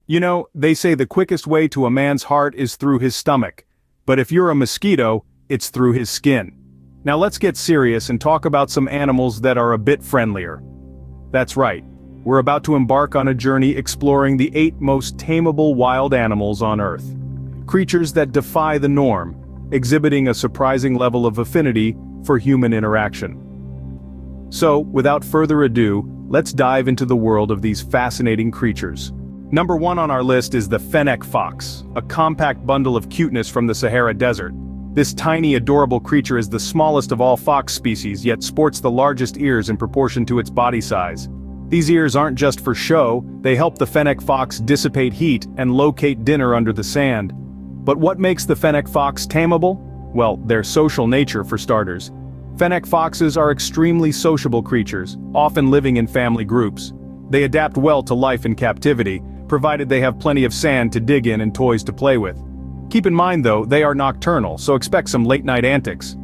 You know, they say the quickest way to a man's heart is through his stomach. But if you're a mosquito, it's through his skin. Now let's get serious and talk about some animals that are a bit friendlier. That's right. We're about to embark on a journey exploring the 8 most tameable wild animals on Earth. Creatures that defy the norm, exhibiting a surprising level of affinity for human interaction. So, without further ado, let's dive into the world of these fascinating creatures. Number 1 on our list is the Fenek Fox, a compact bundle of cuteness from the Sahara Desert. This tiny, adorable creature is the smallest of all fox species, yet sports the largest ears in proportion to its body size. These ears aren't just for show, they help the Fenek Fox dissipate heat and locate dinner under the sand. But what makes the Fenek Fox tameable? Well, their social nature for starters. Fenek Foxes are extremely sociable creatures, often living in family groups. They adapt well to life in captivity, provided they have plenty of sand to dig in and toys to play with. Keep in mind though, they are nocturnal, so expect some late-night antics.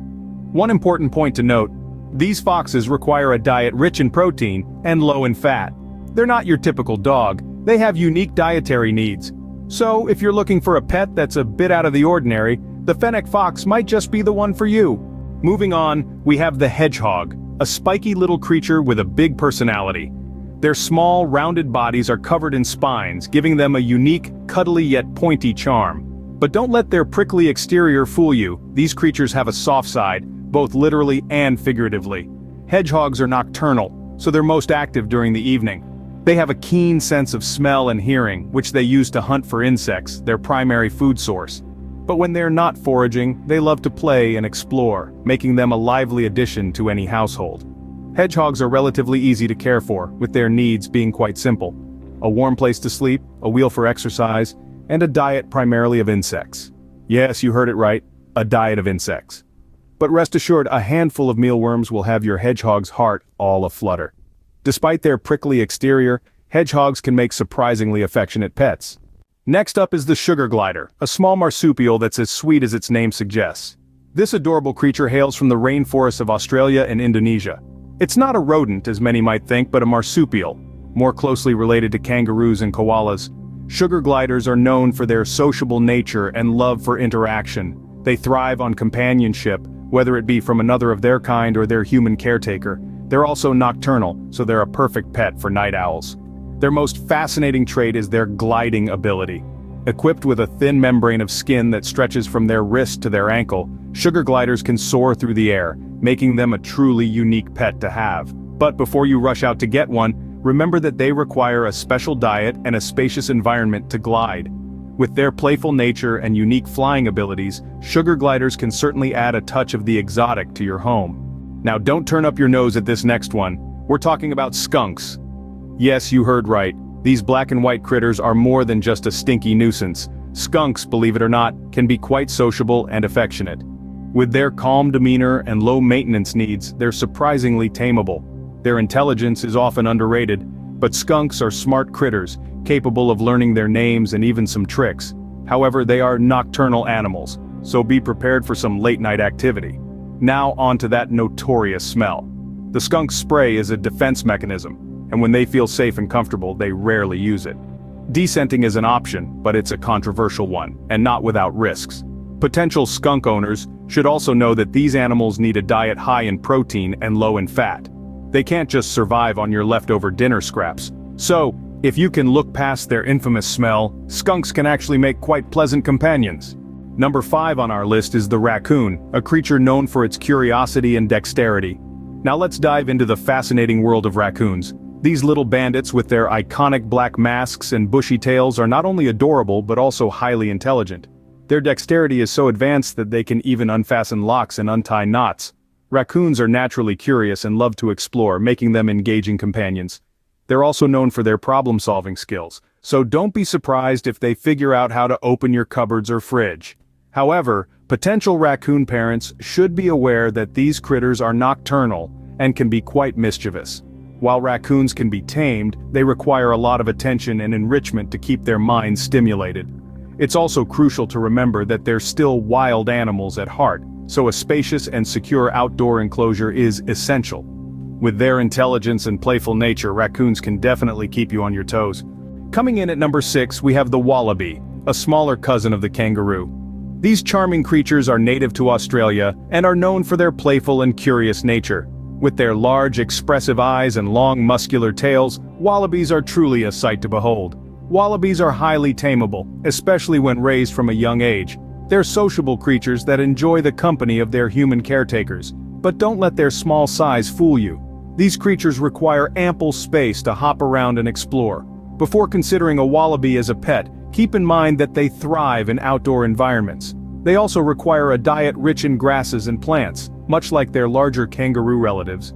One important point to note, these foxes require a diet rich in protein and low in fat. They're not your typical dog, they have unique dietary needs. So if you're looking for a pet that's a bit out of the ordinary, the Fenek Fox might just be the one for you. Moving on, we have the Hedgehog, a spiky little creature with a big personality. Their small, rounded bodies are covered in spines, giving them a unique, cuddly yet pointy charm. But don't let their prickly exterior fool you, these creatures have a soft side, both literally and figuratively. Hedgehogs are nocturnal, so they're most active during the evening. They have a keen sense of smell and hearing, which they use to hunt for insects, their primary food source. But when they're not foraging, they love to play and explore, making them a lively addition to any household. Hedgehogs are relatively easy to care for, with their needs being quite simple. A warm place to sleep, a wheel for exercise, and a diet primarily of insects. Yes, you heard it right, a diet of insects. But rest assured, a handful of mealworms will have your hedgehog's heart all aflutter. Despite their prickly exterior, hedgehogs can make surprisingly affectionate pets. Next up is the sugar glider, a small marsupial that's as sweet as its name suggests. This adorable creature hails from the rainforests of Australia and Indonesia. It's not a rodent as many might think, but a marsupial, more closely related to kangaroos and koalas. Sugar gliders are known for their sociable nature and love for interaction. They thrive on companionship, whether it be from another of their kind or their human caretaker. They're also nocturnal, so they're a perfect pet for night owls. Their most fascinating trait is their gliding ability. Equipped with a thin membrane of skin that stretches from their wrist to their ankle, sugar gliders can soar through the air, making them a truly unique pet to have. But before you rush out to get one, remember that they require a special diet and a spacious environment to glide. With their playful nature and unique flying abilities, sugar gliders can certainly add a touch of the exotic to your home. Now don't turn up your nose at this next one. We're talking about skunks. Yes, you heard right. These black and white critters are more than just a stinky nuisance. Skunks, believe it or not, can be quite sociable and affectionate. With their calm demeanor and low maintenance needs, they're surprisingly tameable. Their intelligence is often underrated, but skunks are smart critters, capable of learning their names and even some tricks. However, they are nocturnal animals, so be prepared for some late-night activity. Now on to that notorious smell. The skunk's spray is a defense mechanism, and when they feel safe and comfortable, they rarely use it. Descenting is an option, but it's a controversial one, and not without risks. Potential skunk owners should also know that these animals need a diet high in protein and low in fat. They can't just survive on your leftover dinner scraps. So, if you can look past their infamous smell, skunks can actually make quite pleasant companions. Number 5 on our list is the raccoon, a creature known for its curiosity and dexterity. Now let's dive into the fascinating world of raccoons. These little bandits with their iconic black masks and bushy tails are not only adorable but also highly intelligent. Their dexterity is so advanced that they can even unfasten locks and untie knots. Raccoons are naturally curious and love to explore, making them engaging companions. They're also known for their problem-solving skills, so don't be surprised if they figure out how to open your cupboards or fridge. However, potential raccoon parents should be aware that these critters are nocturnal and can be quite mischievous. While raccoons can be tamed, they require a lot of attention and enrichment to keep their minds stimulated. It's also crucial to remember that they're still wild animals at heart, so a spacious and secure outdoor enclosure is essential. With their intelligence and playful nature, raccoons can definitely keep you on your toes. Coming in at number 6, we have the Wallabee, a smaller cousin of the kangaroo. These charming creatures are native to Australia and are known for their playful and curious nature. With their large, expressive eyes and long, muscular tails, wallabies are truly a sight to behold. Wallabies are highly tameable, especially when raised from a young age. They're sociable creatures that enjoy the company of their human caretakers. But don't let their small size fool you. These creatures require ample space to hop around and explore. Before considering a wallaby as a pet, keep in mind that they thrive in outdoor environments. They also require a diet rich in grasses and plants, much like their larger kangaroo relatives.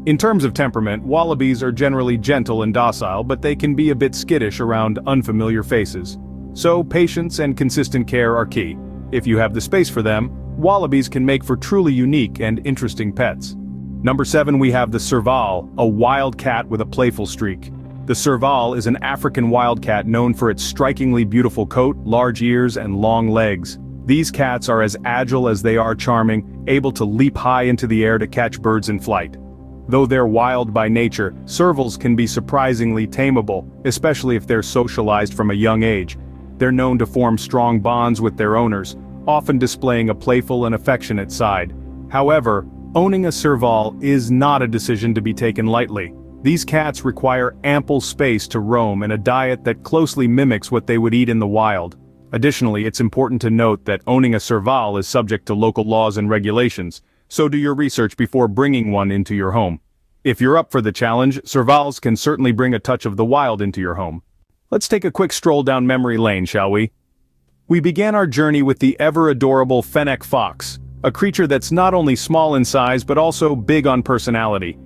In terms of temperament, wallabies are generally gentle and docile, but they can be a bit skittish around unfamiliar faces. So patience and consistent care are key. If you have the space for them, wallabies can make for truly unique and interesting pets. Number 7, we have the Serval, a wild cat with a playful streak. The Serval is an African wildcat known for its strikingly beautiful coat, large ears, and long legs. These cats are as agile as they are charming, able to leap high into the air to catch birds in flight. Though they're wild by nature, Servals can be surprisingly tameable, especially if they're socialized from a young age. They're known to form strong bonds with their owners, often displaying a playful and affectionate side. However, owning a Serval is not a decision to be taken lightly. These cats require ample space to roam and a diet that closely mimics what they would eat in the wild. Additionally, it's important to note that owning a Serval is subject to local laws and regulations, so do your research before bringing one into your home. If you're up for the challenge, Servals can certainly bring a touch of the wild into your home. Let's take a quick stroll down memory lane, shall we? We began our journey with the ever-adorable Fenek Fox, a creature that's not only small in size but also big on personality.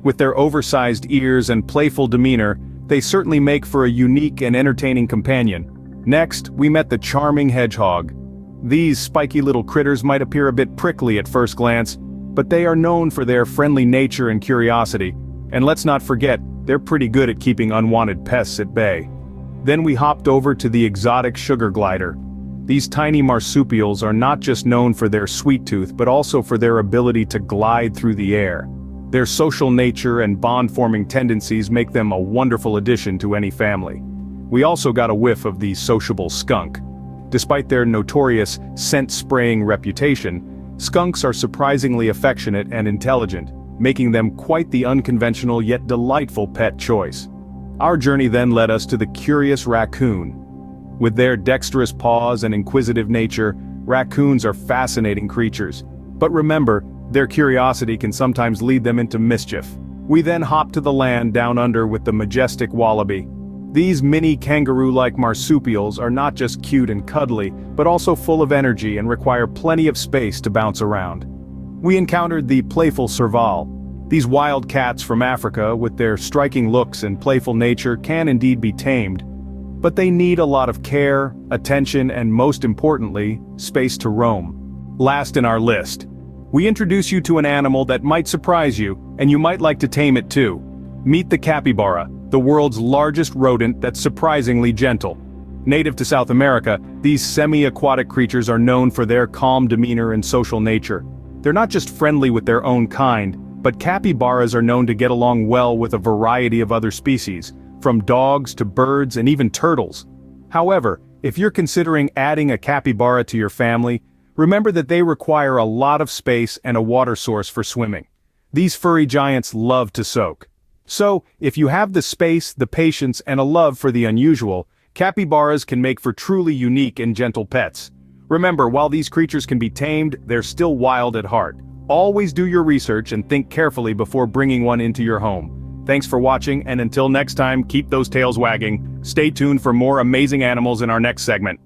With their oversized ears and playful demeanor, they certainly make for a unique and entertaining companion. Next, we met the charming Hedgehog. These spiky little critters might appear a bit prickly at first glance, but they are known for their friendly nature and curiosity. And let's not forget, they're pretty good at keeping unwanted pests at bay. Then we hopped over to the exotic sugar glider. These tiny marsupials are not just known for their sweet tooth but also for their ability to glide through the air. Their social nature and bond-forming tendencies make them a wonderful addition to any family. We also got a whiff of the sociable skunk. Despite their notorious scent-spraying reputation, skunks are surprisingly affectionate and intelligent, making them quite the unconventional yet delightful pet choice. Our journey then led us to the curious raccoon. With their dexterous paws and inquisitive nature, raccoons are fascinating creatures. But remember, their curiosity can sometimes lead them into mischief. We then hopped to the land down under with the Majestic Wallaby. These mini kangaroo-like marsupials are not just cute and cuddly, but also full of energy and require plenty of space to bounce around. We encountered the playful Serval. These wild cats from Africa, with their striking looks and playful nature, can indeed be tamed. But they need a lot of care, attention, and most importantly, space to roam. Last in our list, we introduce you to an animal that might surprise you, and you might like to tame it too. Meet the capybara, the world's largest rodent that's surprisingly gentle. Native to South America, these semi-aquatic creatures are known for their calm demeanor and social nature. They're not just friendly with their own kind, but capybaras are known to get along well with a variety of other species, from dogs to birds and even turtles. However, if you're considering adding a capybara to your family, remember that they require a lot of space and a water source for swimming. These furry giants love to soak. So, if you have the space, the patience, and a love for the unusual, capybaras can make for truly unique and gentle pets. Remember, while these creatures can be tamed, they're still wild at heart. Always do your research and think carefully before bringing one into your home. Thanks for watching, and until next time, keep those tails wagging. Stay tuned for more amazing animals in our next segment.